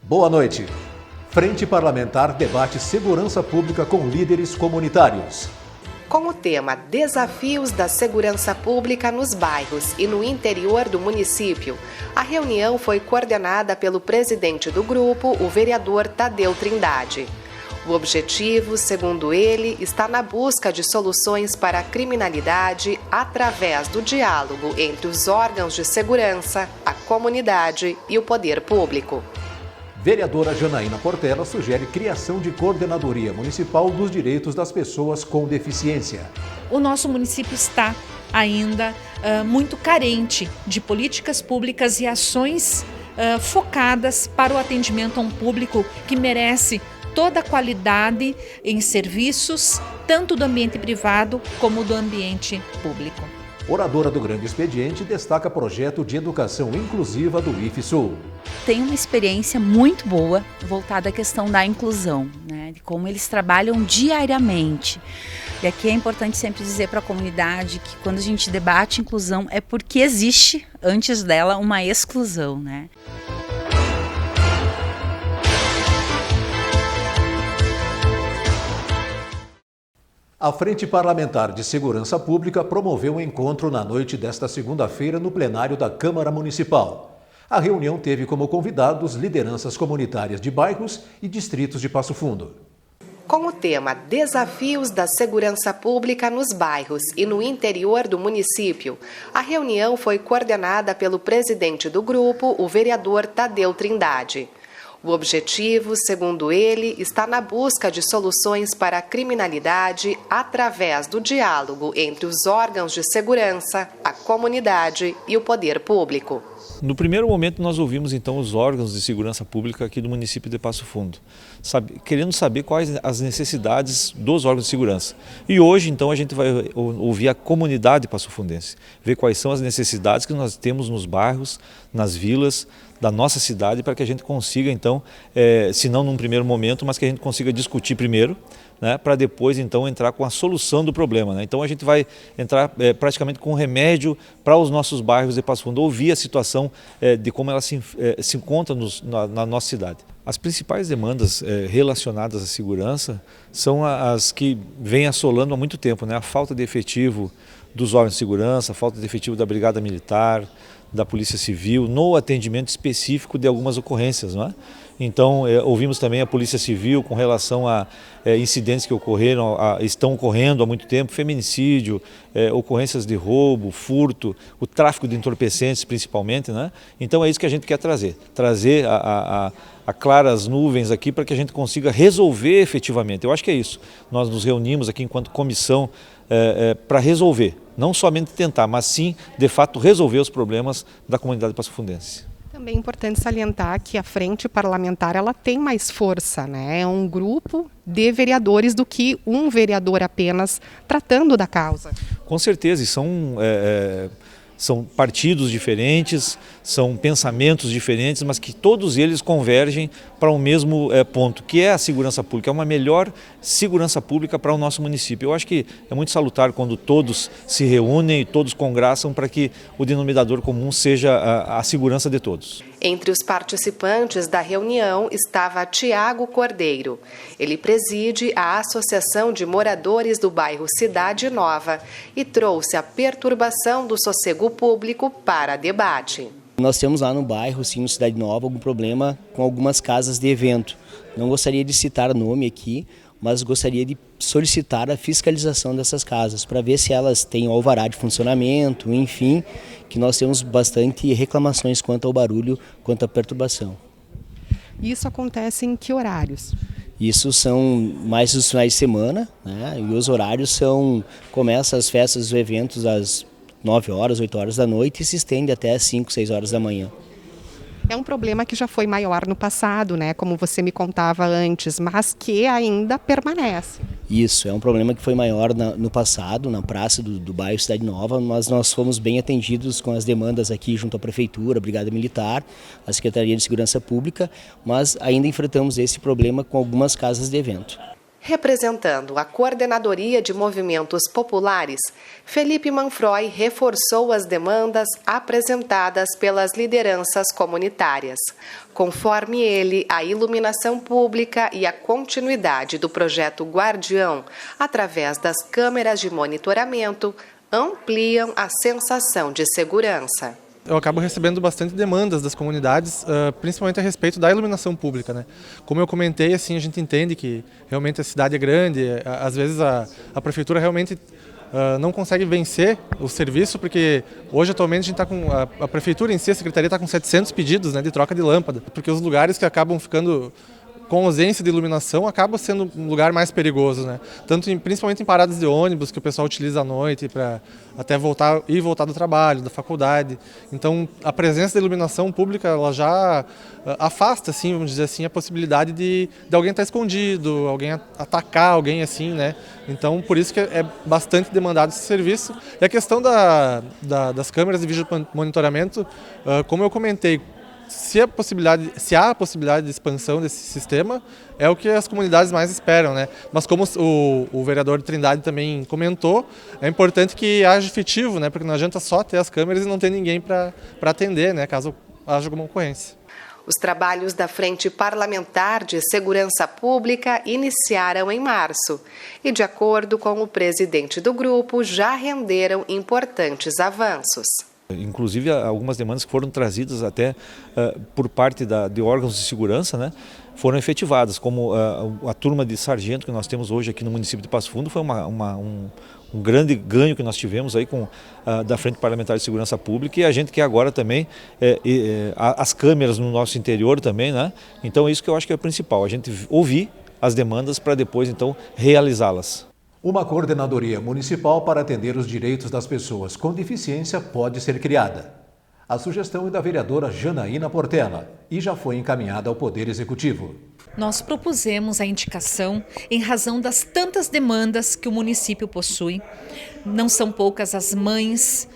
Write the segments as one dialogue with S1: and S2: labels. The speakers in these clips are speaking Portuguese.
S1: Boa noite. Frente Parlamentar debate segurança pública com líderes comunitários.
S2: Com o tema Desafios da Segurança Pública nos bairros e no interior do município, a reunião foi coordenada pelo presidente do grupo, o vereador Tadeu Trindade. O objetivo, segundo ele, está na busca de soluções para a criminalidade através do diálogo entre os órgãos de segurança, a comunidade e o poder público.
S1: Vereadora Janaína Portela sugere criação de coordenadoria municipal dos direitos das pessoas com deficiência.
S3: O nosso município está ainda muito carente de políticas públicas e ações focadas para o atendimento a um público que merece toda a qualidade em serviços, tanto do ambiente privado como do ambiente público.
S1: Oradora do Grande Expediente destaca projeto de educação inclusiva do IFSul.
S4: Tem uma experiência muito boa voltada à questão da inclusão, né? De como eles trabalham diariamente. E aqui é importante sempre dizer para a comunidade que quando a gente debate inclusão é porque existe antes dela uma exclusão, né?
S1: A Frente Parlamentar de Segurança Pública promoveu um encontro na noite desta segunda-feira no plenário da Câmara Municipal. A reunião teve como convidados lideranças comunitárias de bairros e distritos de Passo Fundo.
S2: Com o tema Desafios da Segurança Pública nos bairros e no interior do município, a reunião foi coordenada pelo presidente do grupo, o vereador Tadeu Trindade. O objetivo, segundo ele, está na busca de soluções para a criminalidade através do diálogo entre os órgãos de segurança, a comunidade e o poder público.
S5: No primeiro momento nós ouvimos então os órgãos de segurança pública aqui do município de Passo Fundo, querendo saber quais as necessidades dos órgãos de segurança. E hoje então a gente vai ouvir a comunidade passofundense, ver quais são as necessidades que nós temos nos bairros, nas vilas da nossa cidade, para que a gente consiga então, se não num primeiro momento, mas que a gente consiga discutir primeiro, né, para depois então entrar com a solução do problema, né? Então a gente vai entrar praticamente com um remédio para os nossos bairros de Passo Fundo, ouvir a situação de como ela se encontra na nossa cidade. As principais demandas relacionadas à segurança são as que vêm assolando há muito tempo, né? A falta de efetivo dos órgãos de segurança, a falta de efetivo da Brigada Militar, da Polícia Civil, no atendimento específico de algumas ocorrências, não é? Então, ouvimos também a Polícia Civil com relação a incidentes que estão ocorrendo há muito tempo, feminicídio, ocorrências de roubo, furto, o tráfico de entorpecentes principalmente, né? Então é isso que a gente quer trazer a claras nuvens aqui para que a gente consiga resolver efetivamente. Eu acho que é isso. Nós nos reunimos aqui enquanto comissão para resolver, não somente tentar, mas sim, de fato, resolver os problemas da comunidade passofundense.
S6: Também é importante salientar que a Frente Parlamentar ela tem mais força, né? É um grupo de vereadores do que um vereador apenas tratando da causa.
S5: Com certeza, e são partidos diferentes, são pensamentos diferentes, mas que todos eles convergem para o mesmo ponto, que é a segurança pública, é uma melhor segurança pública para o nosso município. Eu acho que é muito salutar quando todos se reúnem e todos congraçam para que o denominador comum seja a segurança de todos.
S2: Entre os participantes da reunião estava Tiago Cordeiro. Ele preside a Associação de Moradores do bairro Cidade Nova e trouxe a perturbação do sossego público para debate.
S7: Nós temos lá no bairro, sim, no Cidade Nova, algum problema com algumas casas de evento. Não gostaria de citar nome aqui, mas gostaria de solicitar a fiscalização dessas casas para ver se elas têm alvará de funcionamento, enfim, que nós temos bastante reclamações quanto ao barulho, quanto à perturbação.
S6: Isso acontece em que horários?
S7: São mais os finais de semana, né? E os horários começam as festas, os eventos às 9 horas, 8 horas da noite e se estende até às 5, 6 horas da manhã.
S6: É um problema que já foi maior no passado, né? Como você me contava antes, mas que ainda permanece.
S7: Isso, é um problema que foi maior no passado, na praça do bairro Cidade Nova, mas nós fomos bem atendidos com as demandas aqui junto à Prefeitura, a Brigada Militar, a Secretaria de Segurança Pública, mas ainda enfrentamos esse problema com algumas casas de evento.
S2: Representando a Coordenadoria de Movimentos Populares, Felipe Manfroy reforçou as demandas apresentadas pelas lideranças comunitárias. Conforme ele, a iluminação pública e a continuidade do projeto Guardião, através das câmeras de monitoramento, ampliam a sensação de segurança.
S8: Eu acabo recebendo bastante demandas das comunidades, principalmente a respeito da iluminação pública, né? Como eu comentei, assim, a gente entende que realmente a cidade é grande, às vezes a prefeitura realmente não consegue vencer o serviço, porque hoje atualmente a gente está com a prefeitura em si, a secretaria está com 700 pedidos, né, de troca de lâmpada, porque os lugares que acabam ficando com ausência de iluminação acaba sendo um lugar mais perigoso, né? Principalmente em paradas de ônibus que o pessoal utiliza à noite para até voltar do trabalho, da faculdade. Então a presença da iluminação pública ela já afasta, assim, vamos dizer assim, a possibilidade de alguém estar escondido, alguém atacar alguém assim, né? Então por isso que é bastante demandado esse serviço. E a questão das câmeras de vídeo monitoramento, como eu comentei, se há a possibilidade de expansão desse sistema, é o que as comunidades mais esperam, né? Mas como o vereador Trindade também comentou, é importante que haja efetivo, né? Porque não adianta só ter as câmeras e não ter ninguém para atender, né? Caso haja alguma ocorrência.
S2: Os trabalhos da Frente Parlamentar de Segurança Pública iniciaram em março e, de acordo com o presidente do grupo, já renderam importantes avanços.
S5: Inclusive algumas demandas que foram trazidas até por parte de órgãos de segurança, né, foram efetivadas, como a turma de sargento que nós temos hoje aqui no município de Passo Fundo foi um grande ganho que nós tivemos aí da Frente Parlamentar de Segurança Pública, e a gente quer agora também as câmeras no nosso interior também, né? Então é isso que eu acho que é o principal, a gente ouvir as demandas para depois então realizá-las.
S1: Uma coordenadoria municipal para atender os direitos das pessoas com deficiência pode ser criada. A sugestão é da vereadora Janaína Portela e já foi encaminhada ao Poder Executivo.
S3: Nós propusemos a indicação em razão das tantas demandas que o município possui. Não são poucas as mães,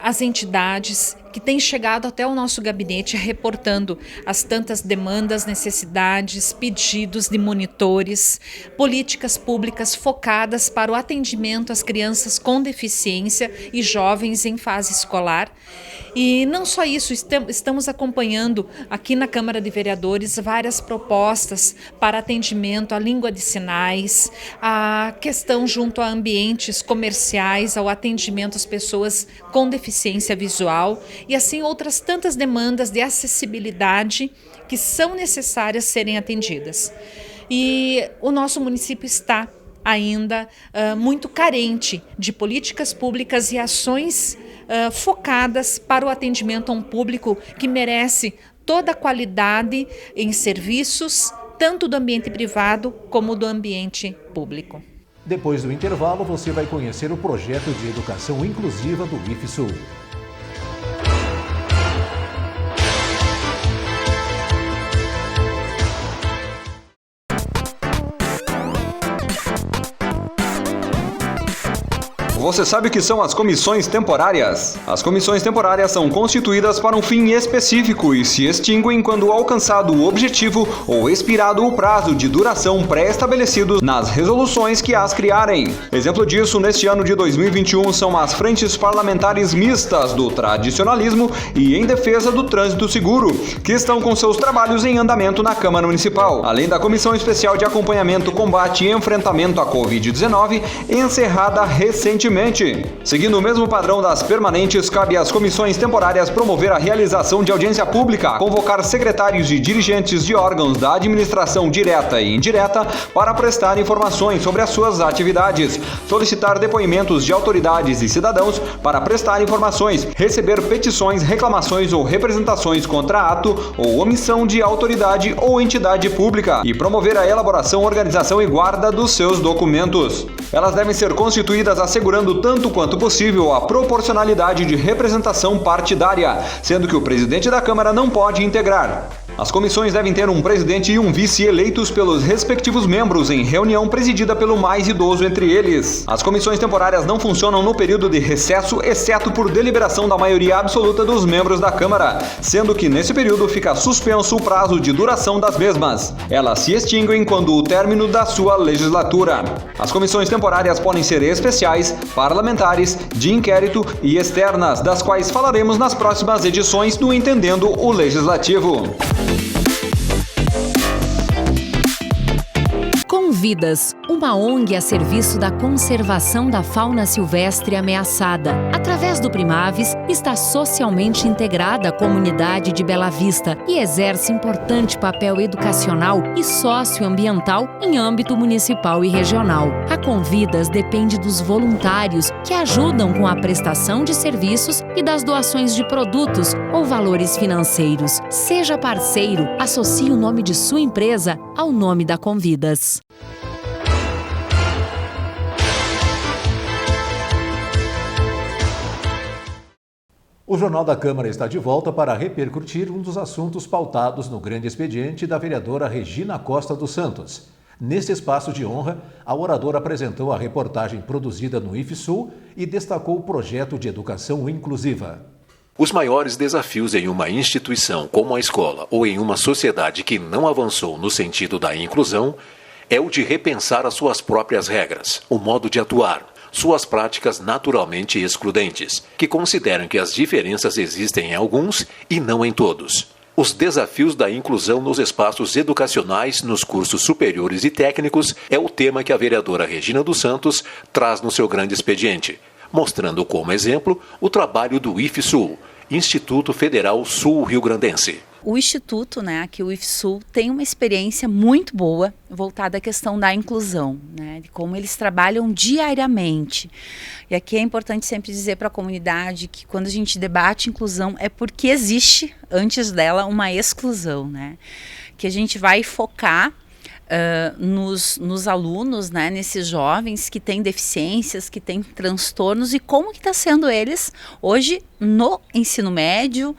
S3: as entidades que têm chegado até o nosso gabinete reportando as tantas demandas, necessidades, pedidos de monitores, políticas públicas focadas para o atendimento às crianças com deficiência e jovens em fase escolar. E não só isso, estamos acompanhando aqui na Câmara de Vereadores várias propostas para atendimento à língua de sinais, a questão junto a ambientes comerciais, ao atendimento às pessoas com deficiência visual e assim outras tantas demandas de acessibilidade que são necessárias serem atendidas. E o nosso município está ainda muito carente de políticas públicas e ações focadas para o atendimento a um público que merece toda a qualidade em serviços, tanto do ambiente privado como do ambiente público.
S1: Depois do intervalo, você vai conhecer o projeto de educação inclusiva do IFSUL.
S9: Você sabe o que são as comissões temporárias? As comissões temporárias são constituídas para um fim específico e se extinguem quando alcançado o objetivo ou expirado o prazo de duração pré-estabelecido nas resoluções que as criarem. Exemplo disso, neste ano de 2021, são as frentes parlamentares mistas do tradicionalismo e em defesa do trânsito seguro, que estão com seus trabalhos em andamento na Câmara Municipal, além da Comissão Especial de Acompanhamento, Combate e Enfrentamento à Covid-19, encerrada recentemente. Seguindo o mesmo padrão das permanentes, cabe às comissões temporárias promover a realização de audiência pública, convocar secretários e dirigentes de órgãos da administração direta e indireta para prestar informações sobre as suas atividades, solicitar depoimentos de autoridades e cidadãos para prestar informações, receber petições, reclamações ou representações contra ato ou omissão de autoridade ou entidade pública e promover a elaboração, organização e guarda dos seus documentos. Elas devem ser constituídas assegurando tanto quanto possível a proporcionalidade de representação partidária, sendo que o presidente da Câmara não pode integrar. As comissões devem ter um presidente e um vice eleitos pelos respectivos membros em reunião presidida pelo mais idoso entre eles. As comissões temporárias não funcionam no período de recesso, exceto por deliberação da maioria absoluta dos membros da Câmara, sendo que nesse período fica suspenso o prazo de duração das mesmas. Elas se extinguem quando o término da sua legislatura. As comissões temporárias podem ser especiais, parlamentares, de inquérito e externas, das quais falaremos nas próximas edições do Entendendo o Legislativo.
S10: Convidas, uma ONG a serviço da conservação da fauna silvestre ameaçada. Através do Primaves, está socialmente integrada à comunidade de Bela Vista e exerce importante papel educacional e socioambiental em âmbito municipal e regional. A Convidas depende dos voluntários que ajudam com a prestação de serviços e das doações de produtos ou valores financeiros. Seja parceiro, associe o nome de sua empresa ao nome da Convidas.
S1: O Jornal da Câmara está de volta para repercutir um dos assuntos pautados no grande expediente da vereadora Regina Costa dos Santos. Neste espaço de honra, a oradora apresentou a reportagem produzida no IFSul e destacou o projeto de educação inclusiva.
S11: Os maiores desafios em uma instituição como a escola ou em uma sociedade que não avançou no sentido da inclusão é o de repensar as suas próprias regras, o modo de atuar, suas práticas naturalmente excludentes, que consideram que as diferenças existem em alguns e não em todos. Os desafios da inclusão nos espaços educacionais, nos cursos superiores e técnicos é o tema que a vereadora Regina dos Santos traz no seu grande expediente, mostrando como exemplo o trabalho do IFSul, Instituto Federal Sul-Rio-Grandense.
S4: O Instituto, aqui o IFSul, tem uma experiência muito boa voltada à questão da inclusão, de como eles trabalham diariamente. E aqui é importante sempre dizer para a comunidade que quando a gente debate inclusão é porque existe, antes dela, uma exclusão, que a gente vai focar nos alunos, nesses jovens que têm deficiências, que têm transtornos e como que está sendo eles hoje no ensino médio,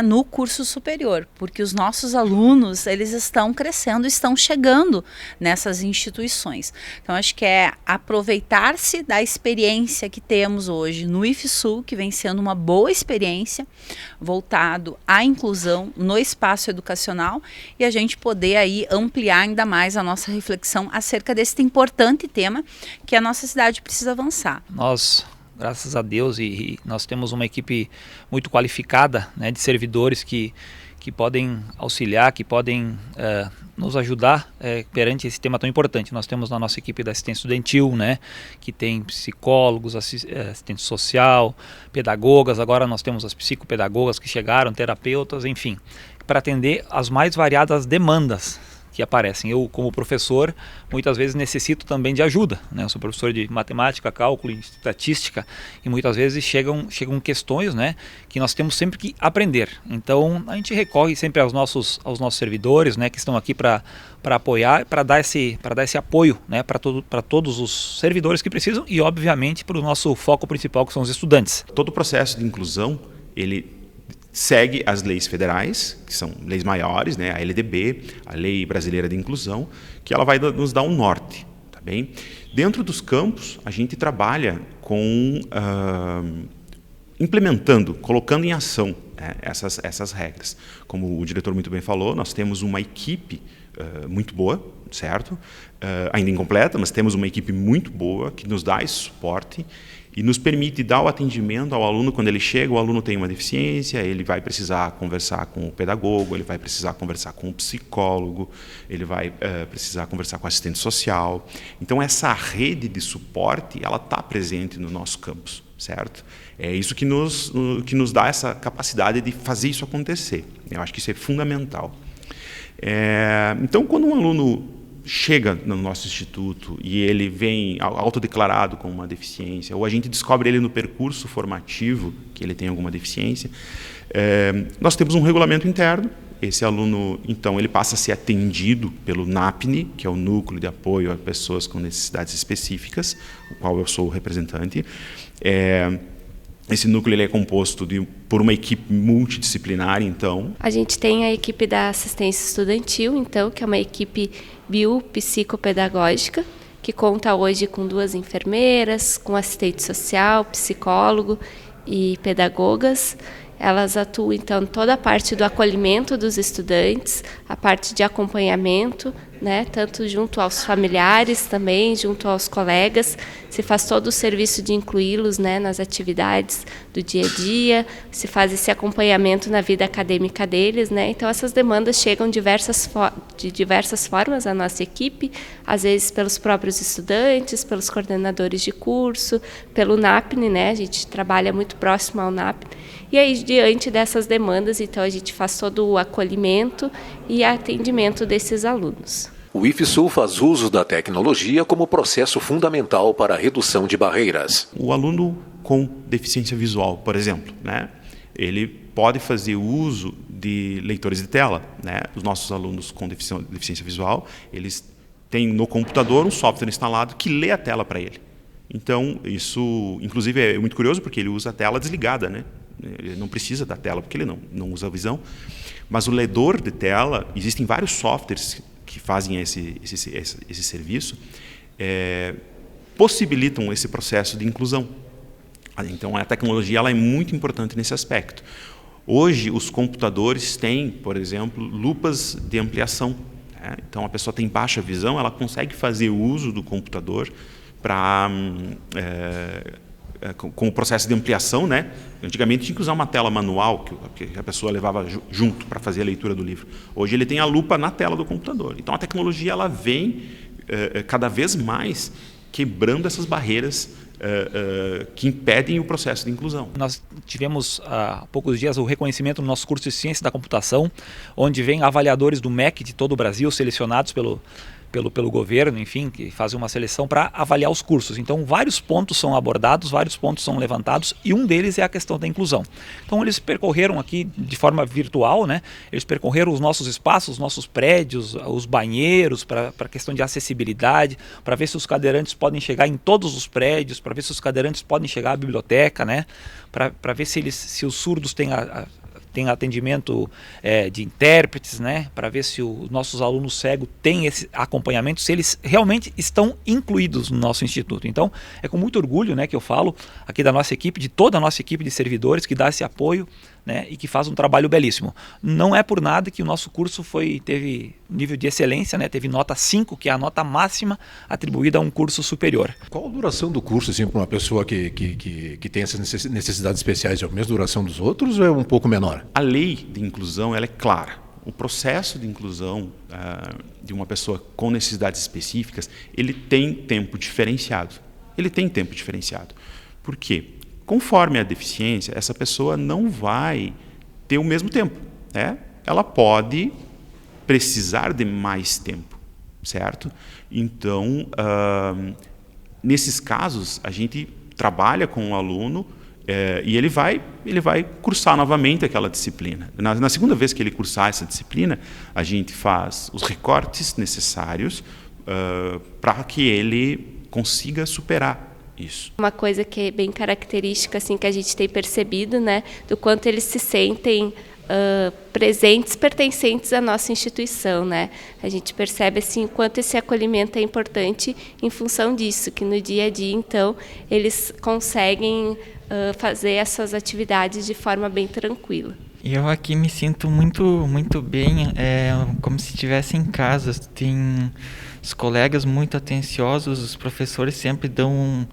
S4: no curso superior, porque os nossos alunos, eles estão crescendo, estão chegando nessas instituições. Então, acho que é aproveitar-se da experiência que temos hoje no IFSul, que vem sendo uma boa experiência, voltado à inclusão no espaço educacional, e a gente poder aí ampliar ainda mais a nossa reflexão acerca desse importante tema que a nossa cidade precisa avançar.
S12: Nós, graças a Deus, e nós temos uma equipe muito qualificada, de servidores que podem auxiliar, que podem nos ajudar perante esse tema tão importante. Nós temos na nossa equipe da assistência estudantil, que tem psicólogos, assistente social, pedagogas, agora nós temos as psicopedagogas que chegaram, terapeutas, enfim, para atender as mais variadas demandas que aparecem. Eu, como professor, muitas vezes necessito também de ajuda, Eu sou professor de matemática, cálculo e estatística e muitas vezes chegam questões, que nós temos sempre que aprender. Então, a gente recorre sempre aos nossos servidores, que estão aqui para apoiar, para dar esse apoio, para todos os servidores que precisam e, obviamente, para o nosso foco principal, que são os estudantes.
S13: Todo o processo de inclusão, ele segue as leis federais, que são leis maiores, a LDB, a Lei Brasileira de Inclusão, que ela vai nos dar um norte, tá bem? Dentro dos campos, a gente trabalha com implementando, colocando em ação essas regras. Como o diretor muito bem falou, nós temos uma equipe muito boa, certo? Ainda incompleta, mas temos uma equipe muito boa que nos dá esse suporte e nos permite dar o atendimento ao aluno quando ele chega. O aluno tem uma deficiência, ele vai precisar conversar com o pedagogo, ele vai precisar conversar com o psicólogo, ele vai precisar conversar com o assistente social. Então, essa rede de suporte, ela está presente no nosso campus, certo? É isso que nos dá essa capacidade de fazer isso acontecer. Eu acho que isso é fundamental. Então, quando um aluno chega no nosso instituto e ele vem autodeclarado com uma deficiência, ou a gente descobre ele no percurso formativo que ele tem alguma deficiência, nós temos um regulamento interno. Esse aluno, então, ele passa a ser atendido pelo NAPNE, que é o Núcleo de Apoio a Pessoas com Necessidades Específicas, o qual eu sou o representante. Esse núcleo ele é composto por uma equipe multidisciplinar, então.
S14: A gente tem a equipe da assistência estudantil, então, que é uma equipe biopsicopedagógica, que conta hoje com 2 enfermeiras, com assistente social, psicólogo e pedagogas. Elas atuam, então, toda a parte do acolhimento dos estudantes, a parte de acompanhamento, né, tanto junto aos familiares também, junto aos colegas, se faz todo o serviço de incluí-los, né, nas atividades do dia a dia, se faz esse acompanhamento na vida acadêmica deles, né, então essas demandas chegam de diversas formas à nossa equipe, às vezes pelos próprios estudantes, pelos coordenadores de curso, pelo NAPNE, né, a gente trabalha muito próximo ao NAPNE, e aí, diante dessas demandas, então, a gente faz todo o acolhimento e atendimento desses alunos.
S11: O IFSU faz uso da tecnologia como processo fundamental para a redução de barreiras.
S13: O aluno com deficiência visual, por exemplo, né, ele pode fazer uso de leitores de tela. Né? Os nossos alunos com deficiência visual, eles têm no computador um software instalado que lê a tela para ele. Então, isso, inclusive, é muito curioso porque ele usa a tela desligada, né? Ele não precisa da tela, porque ele não usa a visão. Mas o ledor de tela, existem vários softwares que fazem esse serviço, possibilitam esse processo de inclusão. Então, a tecnologia ela é muito importante nesse aspecto. Hoje, os computadores têm, por exemplo, lupas de ampliação. Né? Então, a pessoa tem baixa visão, ela consegue fazer uso do computador para... com o processo de ampliação, né? Antigamente tinha que usar uma tela manual que a pessoa levava junto para fazer a leitura do livro. Hoje ele tem a lupa na tela do computador. Então a tecnologia ela vem cada vez mais quebrando essas barreiras que impedem o processo de inclusão.
S12: Nós tivemos há poucos dias o reconhecimento no nosso curso de Ciência da Computação, onde vem avaliadores do MEC de todo o Brasil selecionados pelo governo, enfim, que fazem uma seleção para avaliar os cursos. Então, vários pontos são abordados, vários pontos são levantados, e um deles é a questão da inclusão. Então, eles percorreram aqui de forma virtual, né? Eles percorreram os nossos espaços, os nossos prédios, os banheiros, para a questão de acessibilidade, para ver se os cadeirantes podem chegar em todos os prédios, para ver se os cadeirantes podem chegar à biblioteca, né? Para ver se os surdos têm tem atendimento de intérpretes, né, para ver se os nossos alunos cegos têm esse acompanhamento, se eles realmente estão incluídos no nosso instituto. Então, é com muito orgulho, né, que eu falo aqui da nossa equipe, de toda a nossa equipe de servidores que dá esse apoio, né, e que faz um trabalho belíssimo. Não é por nada que o nosso curso teve nível de excelência, né, teve nota 5, que é a nota máxima atribuída a um curso superior.
S1: Qual a duração do curso, assim, para uma pessoa que tem essas necessidades especiais? É a mesma duração dos outros ou é um pouco menor?
S13: A lei de inclusão ela é clara. O processo de inclusão de uma pessoa com necessidades específicas, ele tem tempo diferenciado. Por quê? Conforme a deficiência, essa pessoa não vai ter o mesmo tempo. Né? Ela pode precisar de mais tempo, certo? Então, nesses casos, a gente trabalha com o aluno e ele vai cursar novamente aquela disciplina. Na segunda vez que ele cursar essa disciplina, a gente faz os recortes necessários para que ele consiga superar isso.
S14: Uma coisa que é bem característica, assim, que a gente tem percebido, né, do quanto eles se sentem presentes, pertencentes à nossa instituição, né? A gente percebe assim o quanto esse acolhimento é importante em função disso, que no dia a dia, então, eles conseguem fazer essas atividades de forma bem tranquila.
S15: Eu aqui me sinto muito bem, como se estivesse em casa. Tem os colegas muito atenciosos, os professores sempre dão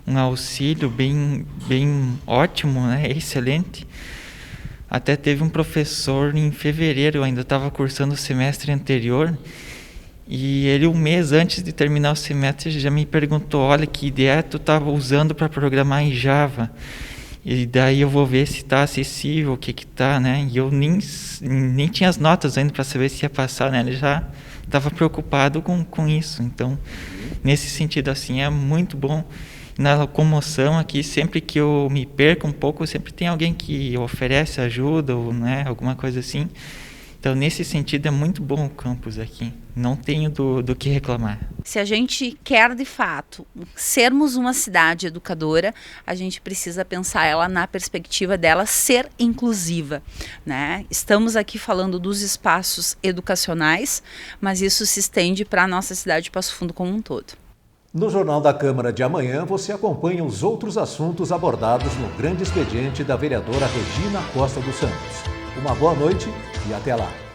S15: um auxílio bem ótimo, né? Excelente. Até teve um professor em fevereiro, eu ainda estava cursando o semestre anterior, e ele, um mês antes de terminar o semestre, já me perguntou: olha, que ideia tu estava usando para programar em Java? E daí eu vou ver se está acessível, o que está, né? E eu nem tinha as notas ainda para saber se ia passar, né? Ele já estava preocupado com isso. Então, nesse sentido, assim, é muito bom. Na locomoção aqui, sempre que eu me perco um pouco, sempre tem alguém que oferece ajuda ou, né, alguma coisa assim. Então, nesse sentido, é muito bom o campus aqui. Não tenho do que reclamar.
S4: Se a gente quer, de fato, sermos uma cidade educadora, a gente precisa pensar ela na perspectiva dela ser inclusiva, né? Estamos aqui falando dos espaços educacionais, mas isso se estende para a nossa cidade de Passo Fundo como um todo.
S1: No Jornal da Câmara de amanhã, você acompanha os outros assuntos abordados no grande expediente da vereadora Regina Costa dos Santos. Uma boa noite e até lá.